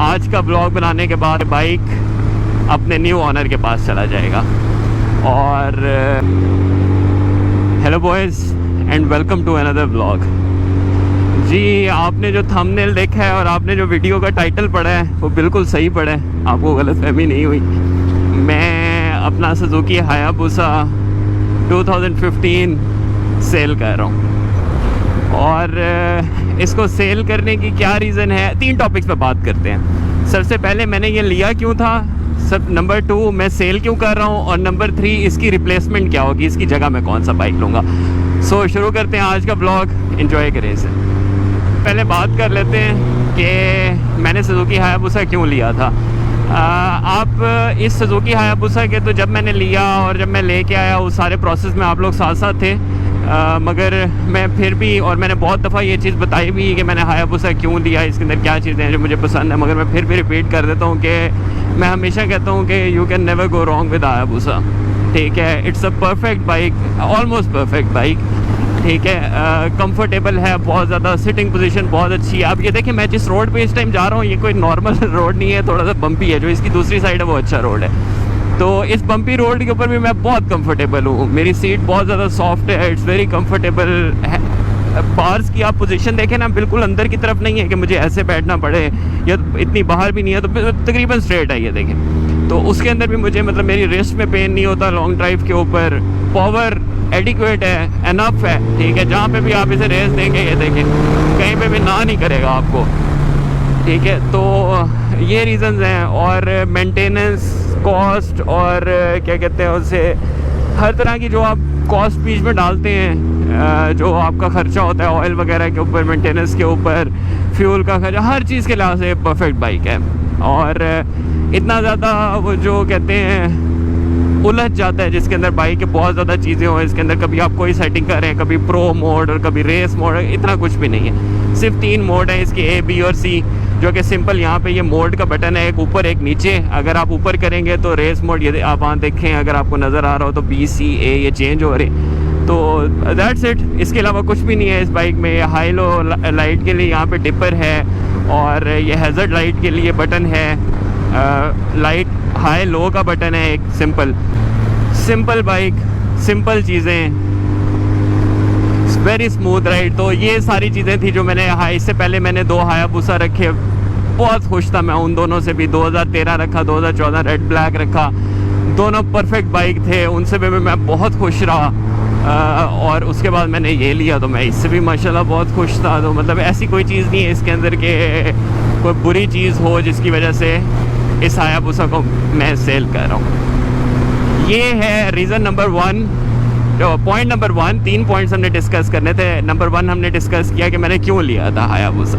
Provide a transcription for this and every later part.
आज का ब्लॉग बनाने के बाद बाइक अपने न्यू ऑनर के पास चला जाएगा। और hello boys and welcome to another blog. जी, आपने जो थंबनेल देखा है और आपने जो वीडियो का टाइटल पढ़ा है वो बिल्कुल सही पढ़ा है, आपको गलतफहमी नहीं हुई। मैं अपना सुजुकी हायाबुसा 2015 सेल कर रहा हूँ और इसको सेल करने की क्या रीज़न है, 3 टॉपिक्स पे बात करते हैं। सबसे पहले मैंने ये लिया क्यों था, नंबर 2 मैं सेल क्यों कर रहा हूँ, और नंबर 3 इसकी रिप्लेसमेंट क्या होगी, इसकी जगह मैं कौन सा बाइक लूँगा। सो शुरू करते हैं आज का ब्लॉग, एंजॉय करें इसे। पहले बात कर लेते हैं कि मैंने सुजुकी हायाबुसा क्यों लिया था। आप इस सुजुकी हायाबुसा के तो जब मैंने लिया और जब मैं लेके आया उस सारे प्रोसेस में आप लोग साथ साथ थे, मगर मैं फिर भी, और मैंने बहुत दफ़ा ये चीज़ बताई भी कि मैंने हायाबुसा क्यों लिया, इसके अंदर क्या चीज़ें हैं जो मुझे पसंद है, मगर मैं फिर भी रिपीट कर देता हूँ कि मैं हमेशा कहता हूँ कि you can never go wrong with Hayabusa. ठीक है, it's a perfect bike, almost perfect bike. ठीक है, कंफर्टेबल है बहुत ज़्यादा, सिटिंग पोजीशन बहुत अच्छी है। आप ये देखें, मैं जिस रोड पे इस टाइम जा रहा हूँ ये कोई नॉर्मल रोड नहीं है, थोड़ा सा बम्पी है। जो इसकी दूसरी साइड है वो अच्छा रोड है, तो इस बम्पी रोड के ऊपर भी मैं बहुत कंफर्टेबल हूँ। मेरी सीट बहुत ज़्यादा सॉफ्ट है, इट्स वेरी कंफर्टेबल है। बार्स की आप पोजीशन देखें ना, बिल्कुल अंदर की तरफ नहीं है कि मुझे ऐसे बैठना पड़े, या इतनी बाहर भी नहीं है, तो तकरीबन स्ट्रेट है। ये देखें, तो उसके अंदर भी मुझे मतलब मेरी रिस्ट में पेन नहीं होता लॉन्ग ड्राइव के ऊपर। पावर एडिक्वेट है, एनफ है। ठीक है, जहाँ पे भी आप इसे रेस देंगे, ये देखें कहीं पे भी ना नहीं करेगा आपको। ठीक है, तो ये रीज़न्स हैं। और मेंटेनेंस कॉस्ट और क्या कहते हैं उसे, हर तरह की जो आप कॉस्ट बीच में डालते हैं, जो आपका खर्चा होता है ऑयल वगैरह के ऊपर, मेंटेनेंस के ऊपर, फ्यूल का खर्चा, हर चीज़ के लिहाज से परफेक्ट बाइक है। और इतना ज़्यादा वो जो कहते हैं उलझ जाता है जिसके अंदर बाइक के बहुत ज़्यादा चीज़ें हो, इसके अंदर कभी आप कोई सेटिंग कर रहे हैं, कभी प्रो मोड और कभी रेस मोड, इतना कुछ भी नहीं है। सिर्फ 3 मोड है इसके, A, B और C, जो कि सिंपल यहाँ पे ये मोड का बटन है, एक ऊपर एक नीचे। अगर आप ऊपर करेंगे तो रेस मोड, ये आप वहाँ देखें अगर आपको नज़र आ रहा हो तो B, C, A ये चेंज हो रहे, तो दैट्स इट। इसके अलावा कुछ भी नहीं है इस बाइक में। ये हाई लो लाइट के लिए यहाँ पे डिपर है, और ये हैज़र्ड लाइट के लिए बटन है, लाइट हाई लो का बटन है, एक सिंपल बाइक, सिंपल चीज़ें, वेरी स्मूथ राइड। तो ये सारी चीज़ें थी जो मैंने इससे पहले मैंने 2 हायाबुसा रखे, बहुत खुश था मैं उन दोनों से भी। 2013 रखा, 2014 रेड ब्लैक रखा, दोनों परफेक्ट बाइक थे, उनसे भी मैं बहुत खुश रहा। और उसके बाद मैंने ये लिया तो मैं इससे भी माशाल्लाह बहुत खुश था। तो मतलब ऐसी कोई चीज़ नहीं है इसके अंदर के कोई बुरी चीज़ हो जिसकी वजह से इस हायाबुसा को मैं सेल कर रहा हूँ। ये है रीज़न नंबर 1। जो पॉइंट नंबर 1, 3 पॉइंट्स हमने डिस्कस करने थे। नंबर 1 हमने डिस्कस किया कि मैंने क्यों लिया था हायाबुसा।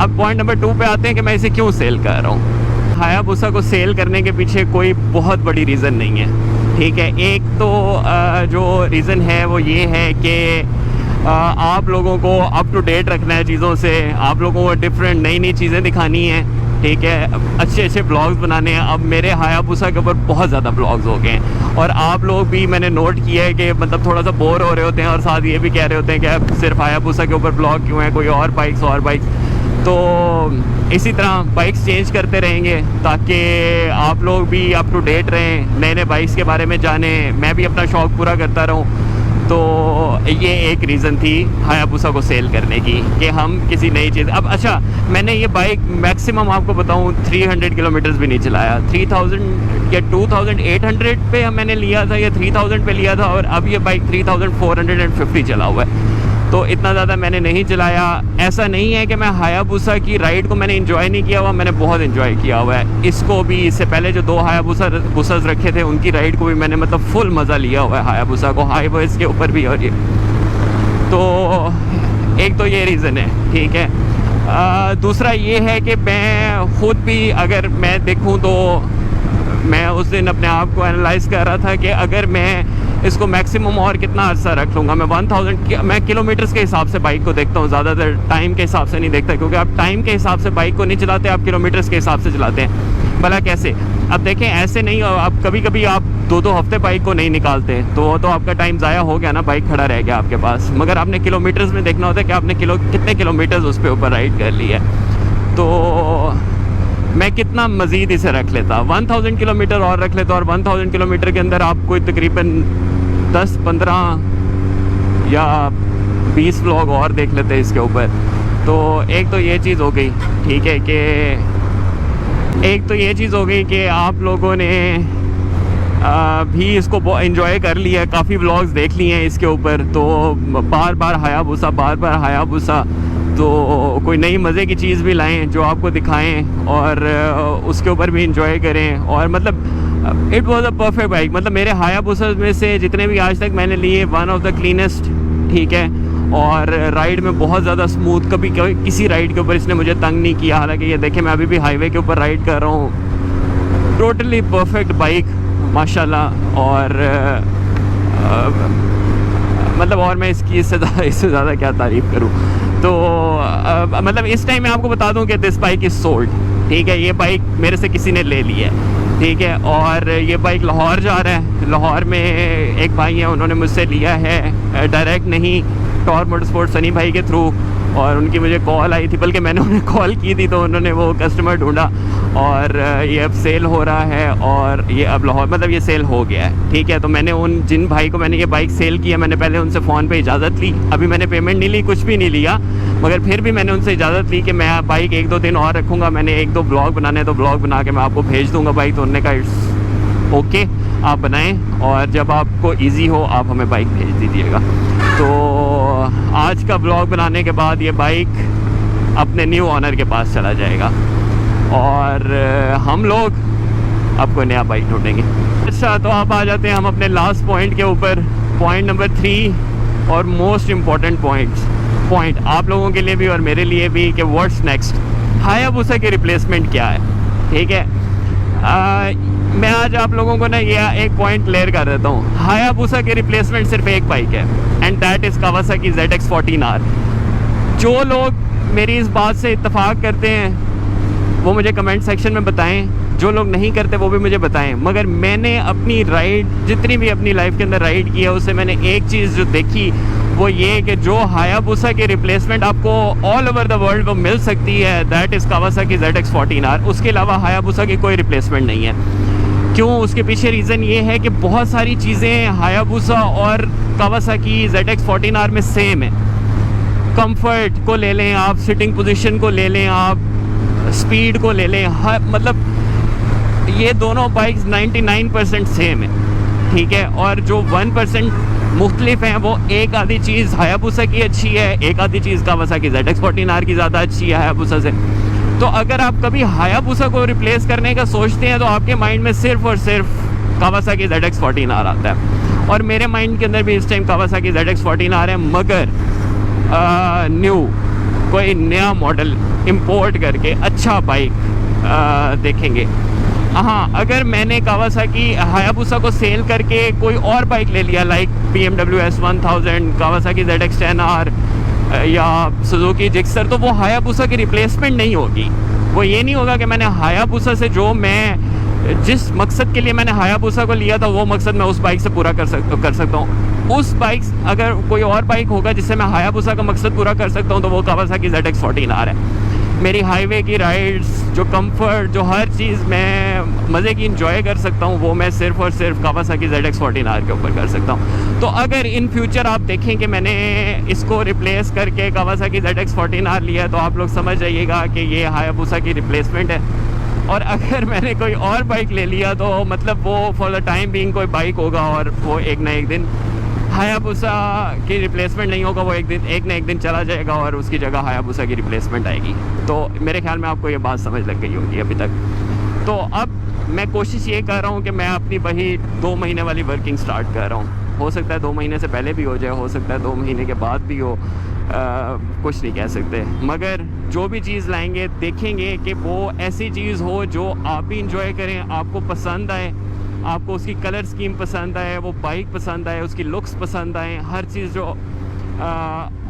अब पॉइंट नंबर 2 पे आते हैं कि मैं इसे क्यों सेल कर रहा हूँ। हायाबुसा को सेल करने के पीछे कोई बहुत बड़ी रीज़न नहीं है। ठीक है, एक तो जो रीज़न है वो ये है कि आप लोगों को अप टू डेट रखना है चीज़ों से, आप लोगों को डिफरेंट नई चीज़ें दिखानी है। ठीक है, अच्छे ब्लॉग्स बनाने हैं। अब मेरे हायाबुसा के ऊपर बहुत ज़्यादा ब्लॉग्स हो गए हैं, और आप लोग भी मैंने नोट किया है कि मतलब थोड़ा सा बोर हो रहे होते हैं, और साथ ये भी कह रहे होते हैं कि अब सिर्फ हायाबुसा के ऊपर ब्लॉग क्यों है, कोई और बाइक्स। तो इसी तरह बाइक्स चेंज करते रहेंगे ताकि आप लोग भी अप टू डेट रहें, नए बाइक्स के बारे में जानें, मैं भी अपना शौक़ पूरा करता रहूँ। तो ये एक रीज़न थी हायाबुसा को सेल करने की कि हम किसी नई चीज़। अब अच्छा, मैंने ये बाइक मैक्सिमम आपको बताऊं 300 किलोमीटर्स भी नहीं चलाया। 3000 या 2800 पे मैंने लिया था, या 3000 पे लिया था, और अब ये बाइक 3450 चला हुआ है। तो इतना ज़्यादा मैंने नहीं चलाया। ऐसा नहीं है कि मैं हायाबुसा की राइड को मैंने इन्जॉय नहीं किया हुआ, मैंने बहुत इन्जॉय किया हुआ है इसको भी। इससे पहले जो 2 हायाबुसास रखे थे उनकी राइड को भी मैंने मतलब फुल मज़ा लिया हुआ है हायाबुसा को, हाईवेज़ के ऊपर भी। और ये तो एक तो ये रीज़न है। ठीक है, दूसरा ये है कि मैं ख़ुद भी अगर मैं देखूँ तो मैं उस दिन अपने आप को एनालाइज़ कर रहा था कि अगर मैं इसको मैक्सिमम और कितना अर्सा रख लूँगा। मैं 1000 मैं किलोमीटर्स के हिसाब से बाइक को देखता हूँ, ज़्यादातर टाइम के हिसाब से नहीं देखता, क्योंकि आप टाइम के हिसाब से बाइक को नहीं चलाते, आप किलोमीटर्स के हिसाब से चलाते हैं। भला कैसे? अब देखें, ऐसे नहीं, आप कभी आप 2-2 हफ्ते बाइक को नहीं निकालते तो आपका टाइम ज़ाया हो गया ना, बाइक खड़ा रह गया आपके पास। मगर आपने किलोमीटर्स में देखना होता है कि आपने कितने किलोमीटर्स उस पर ऊपर राइड कर ली है। तो मैं कितना मज़ीद इसे रख लेता, 1000 किलोमीटर और रख लेता, और 1000 किलोमीटर के अंदर आप कोई तकरीबन 10-15 या 20 व्लॉग और देख लेते इसके ऊपर। तो एक तो ये चीज़ हो गई, ठीक है, कि आप लोगों ने भी इसको एंजॉय कर लिया, काफ़ी व्लॉग्स देख लिए हैं इसके ऊपर। तो बार बार हायाबुसा, तो कोई नई मज़े की चीज़ भी लाएं जो आपको दिखाएं और उसके ऊपर भी इंजॉय करें। और मतलब it was a perfect bike. मतलब मेरे हायाबुसा में से जितने भी आज तक मैंने लिए, वन ऑफ द क्लीनेस्ट, ठीक है, और राइड में बहुत ज़्यादा स्मूथ। कभी किसी राइड के ऊपर इसने मुझे तंग नहीं किया। हालांकि ये देखें, मैं अभी भी हाईवे के ऊपर राइड कर रहा हूँ। टोटली परफेक्ट बाइक माशाल्लाह। और मतलब और मैं इससे ज़्यादा क्या तारीफ़ करूँ। तो मतलब इस टाइम मैं आपको बता दूं कि दिस बाइक इज़ सोल्ड, ठीक है। ये बाइक मेरे से किसी ने ले ली है, ठीक है। और ये बाइक लाहौर जा रहा है। लाहौर में एक भाई हैं, उन्होंने मुझसे लिया है, डायरेक्ट नहीं, टॉर मोटरस्पोर्ट्स सनी भाई के थ्रू। और उनकी मुझे कॉल आई थी, बल्कि मैंने उन्हें कॉल की थी, तो उन्होंने वो कस्टमर ढूंढा और ये अब सेल हो रहा है। और ये अब लाहौर, मतलब ये सेल हो गया है, ठीक है। तो मैंने जिन भाई को मैंने ये बाइक सेल किया, मैंने पहले उनसे फ़ोन पे इजाज़त ली। अभी मैंने पेमेंट नहीं ली, कुछ भी नहीं लिया, मगर फिर भी मैंने उनसे इजाज़त ली कि मैं बाइक 1-2 दिन और रखूँगा। मैंने 1-2 ब्लॉग बनाने, तो ब्लॉग बना के मैं आपको भेज दूँगा बाइक। तो उन्होंने कहा इट्स ओके, आप बनाएं, और जब आपको ईजी हो आप हमें बाइक भेज दीजिएगा। तो आज का ब्लॉग बनाने के बाद ये बाइक अपने न्यू ऑनर के पास चला जाएगा और हम लोग अब कोई नया बाइक ढूंढेंगे। अच्छा, तो आप आ जाते हैं हम अपने लास्ट पॉइंट के ऊपर, पॉइंट नंबर 3 और मोस्ट इम्पॉर्टेंट पॉइंट आप लोगों के लिए भी और मेरे लिए भी, कि व्हाट्स नेक्स्ट। हायाबुसा की रिप्लेसमेंट क्या है, ठीक है। मैं आज आप लोगों को ना ये एक पॉइंट क्लियर कर देता हूँ। हायाबुसा की रिप्लेसमेंट सिर्फ एक बाइक है, and that is Kawasaki ZX14R। जो लोग मेरी इस बात से इत्तेफाक करते हैं वो मुझे कमेंट सेक्शन में बताएं, जो लोग नहीं करते वो भी मुझे बताएं। मगर मैंने अपनी राइड, जितनी भी अपनी लाइफ के अंदर राइड की है, उससे मैंने एक चीज़ जो देखी वो ये कि जो हायाबुसा की रिप्लेसमेंट आपको ऑल ओवर द वर्ल्ड वो मिल सकती है, दैट इज़ कावासाकी ZX14R। उसके अलावा हायाबुसा की कोई रिप्लेसमेंट नहीं है। क्यों? उसके पीछे रीज़न ये है कि बहुत सारी चीज़ें हायाबुसा और कावासाकी ZX14R में सेम है। कंफर्ट को ले लें आप, सिटिंग पोजीशन को ले लें आप, स्पीड को ले लें, हर मतलब ये दोनों बाइक्स 99% सेम है, ठीक है। और जो 1% मुख्तलिफ हैं वो एक आधी चीज़ हायाबुसा की अच्छी है, एक आधी चीज़ कावासाकी ZX14R की ज़्यादा अच्छी है हायाबुसा से। तो अगर आप कभी हायाबुसा को रिप्लेस करने का सोचते हैं तो आपके माइंड में सिर्फ और सिर्फ कावासाकी ZX14R आता है। और मेरे माइंड के अंदर भी इस टाइम कावासाकी ZX14R है, मगर न्यू कोई नया मॉडल इंपोर्ट करके अच्छा बाइक देखेंगे। हाँ, अगर मैंने कावासाकी हायाबुसा को सेल करके कोई और बाइक ले लिया, like BMW S1000, Kawasaki ZX10R या सुजुकी जिक्सर, तो वो हायाबुसा की रिप्लेसमेंट नहीं होगी। वो ये नहीं होगा कि मैंने हायाबुसा से जो मैं जिस मकसद के लिए मैंने हायाबुसा को लिया था वो मकसद मैं उस बाइक से पूरा कर सकता हूँ। उस बाइक, अगर कोई और बाइक होगा जिससे मैं हायाबुसा का मकसद पूरा कर सकता हूँ तो वो कावासाकी ZX14R है। मेरी हाईवे की राइड्स, जो कंफर्ट, जो हर चीज़ मैं मज़े की इंजॉय कर सकता हूँ, वो मैं सिर्फ और सिर्फ कावासाकी ZX14R के ऊपर कर सकता हूँ। तो अगर इन फ्यूचर आप देखें कि मैंने इसको रिप्लेस करके कावासाकी ZX14R लिया है, तो आप लोग समझ जाइएगा कि ये हायाबुसा की रिप्लेसमेंट है। और अगर मैंने कोई और बाइक ले लिया तो मतलब वो फॉर द टाइम बीइंग कोई बाइक होगा और वो एक ना एक दिन हायाबुसा की रिप्लेसमेंट नहीं होगा, वो एक ना एक दिन चला जाएगा और उसकी जगह हायाबुसा की रिप्लेसमेंट आएगी। तो मेरे ख्याल में आपको ये बात समझ लग गई होगी अभी तक। तो अब मैं कोशिश ये कर रहा हूँ कि मैं अपनी वही 2 महीने वाली वर्किंग स्टार्ट कर रहा हूँ। हो सकता है 2 महीने से पहले भी हो जाए, हो सकता है 2 महीने के बाद भी हो, कुछ नहीं कह सकते। मगर जो भी चीज़ लाएंगे देखेंगे कि वो ऐसी चीज़ हो जो आप भी इंजॉय करें, आपको पसंद आए, आपको उसकी कलर स्कीम पसंद आए, वो बाइक पसंद आए, उसकी लुक्स पसंद आए, हर चीज़ जो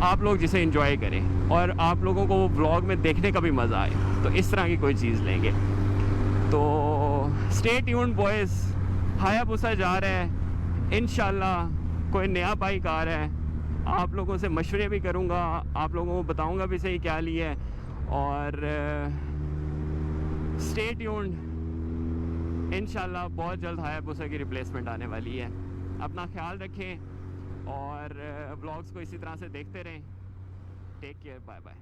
आप लोग जिसे एंजॉय करें और आप लोगों को वो व्लॉग में देखने का भी मज़ा आए, तो इस तरह की कोई चीज़ लेंगे। तो स्टे ट्यून्ड बॉयज़, हायाबुसा जा रहा है, इंशाल्लाह कोई नया बाइक आ रहा है। आप लोगों से मशवरे भी करूँगा, आप लोगों को बताऊँगा भी सही क्या लिया है। और स्टे ट्यून्ड, इंशाल्लाह बहुत जल्द हायाबुसा की रिप्लेसमेंट आने वाली है। अपना ख्याल रखें और व्लॉग्स को इसी तरह से देखते रहें। Take care, bye bye.